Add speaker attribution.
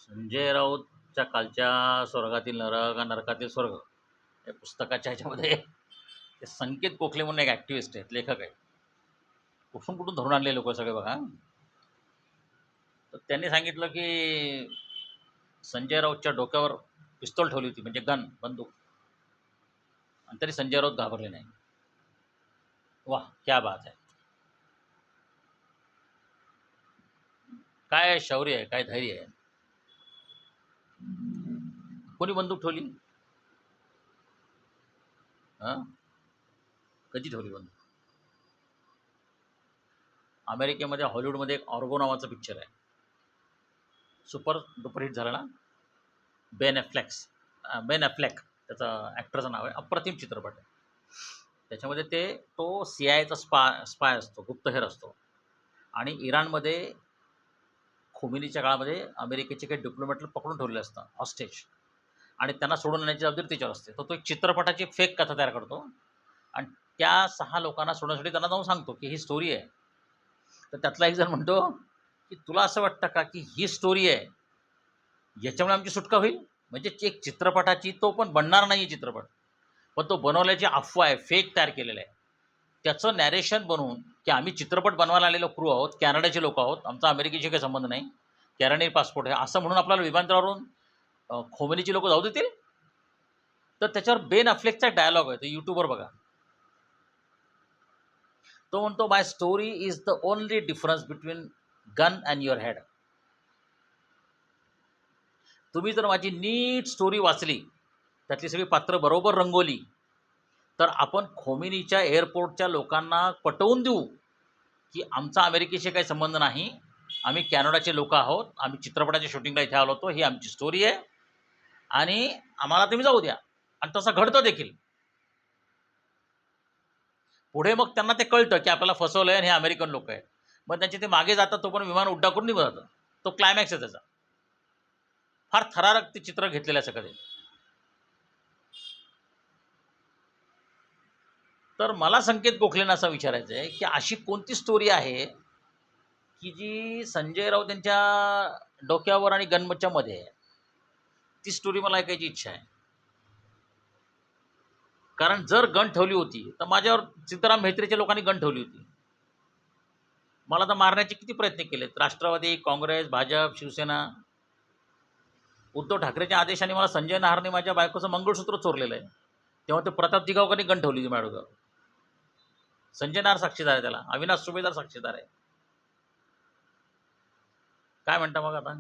Speaker 1: संजय राऊतच्या खालच्या स्वर्गातील नरक आणि नरकातील स्वर्ग या पुस्तकाच्या ह्याच्यामध्ये ते संकेत गोखले म्हणून एक ॲक्टिव्हिस्ट आहेत, लेखक आहेत. कुठून कुठून धरून आणले लोक सगळे बघा. तर त्यांनी सांगितलं की संजय राऊतच्या डोक्यावर पिस्तॉल ठेवली होती, म्हणजे गन, बंदूक, आणि तरी संजय राऊत घाबरले नाही. वाह, क्या बात आहे! काय शौर्य आहे, काय धैर्य आहे. कोणी बंदूक ठेवली? हां, कधी ठेवली बंदूक? अमेरिकेमध्ये हॉलिवूडमध्ये एक ऑर्गो नावाचा पिक्चर आहे, सुपर डुपर हिट झाला ना. बेन ॲफ्लेक त्याचं ॲक्टरचं नाव आहे. अप्रतिम चित्रपट आहे. त्याच्यामध्ये तो CIA चा स्पाय असतो, गुप्तहेर असतो, आणि इराणमध्ये खोमेनीच्या काळामध्ये अमेरिकेचे काही डिप्लोमॅटला पकडून ठेवलेलं असतं हॉस्टेज, आणि त्यांना सोडून आणण्याची जबाबदारी त्याच्यावर असते. तर तो एक चित्रपटाची फेक कथा तयार करतो आणि त्या 6 लोकांना सोडण्यासाठी त्यांना जाऊन सांगतो की ही स्टोरी आहे. तर त्यातला एक जण म्हणतो की तुला असं वाटतं का की ही स्टोरी आहे, याच्यामुळे आमची सुटका होईल? म्हणजे एक चित्रपटाची, तो पण बनणार नाही चित्रपट, पण तो बनवल्याची अफवा आहे, फेक तयार केलेलं आहे. त्याचं नॅरेशन बनवून की आम्ही चित्रपट बनवायला आलेलो क्रू आहोत, कॅनडाचे लोक आहोत, आमचा अमेरिकेशी काही संबंध नाही, कॅनडियन पासपोर्ट आहे, असं म्हणून आपल्याला विमानतळावरून खोमेनीची लोक जाऊ देतील? तर त्याच्यावर बेन अफ्लेकचा डायलॉग आहे, तो यूट्यूबवर बघा. तो म्हणतो, my story is the only difference between gun and your head. तुम्ही जर माझी नीट स्टोरी वाचली, त्यातली सगळी पात्र बरोबर रंगवली, तर आपण खोमेनीच्या एअरपोर्टच्या लोकांना पटवून देऊ की आमचा अमेरिकेशी काही संबंध नाही, आम्ही कॅनडाचे लोक आहोत, आम्ही चित्रपटाच्या शूटिंगला इथे आलो होतो, ही आमची स्टोरी आहे आणि आम्हाला तुम्ही जाऊ द्या. आणि तसं घडतं देखील. पुढे मग त्यांना ते कळतं की आपल्याला फसवलंय आणि हे अमेरिकन लोक आहेत. मग त्यांचे ते मागे जातात, तो पण विमान उड्डाण करून निघून जातं. तो क्लायमॅक्स आहे त्याचा. फार थरारक ते चित्र घेतलेलं आहे सगळे. तर मला संकेत गोखलेंना असं विचारायचं आहे की अशी कोणती स्टोरी आहे की जी संजय राऊत यांच्या डोक्यावर आणि गनच्या मध्ये आहे? ती स्टोरी मला ऐकायची इच्छा आहे. कारण जर गन ठेवली होती तर माझ्यावर सीताराम म्हेत्रेच्या लोकांनी गन ठेवली होती. मला तर मारण्याचे किती प्रयत्न केलेत. राष्ट्रवादी, काँग्रेस, भाजप, शिवसेना. उद्धव ठाकरेच्या आदेशाने मला संजय नहारने माझ्या बायकोचं मंगळसूत्र चोरलेलं आहे. तेव्हा ते प्रताप दिगावकरांनी गन ठेवली होती माझ्या डोक्यावर. संजय नहार साक्षीदार आहे त्याला, अविनाश सुभेदार साक्षीदार आहे. काय म्हणता मग आता?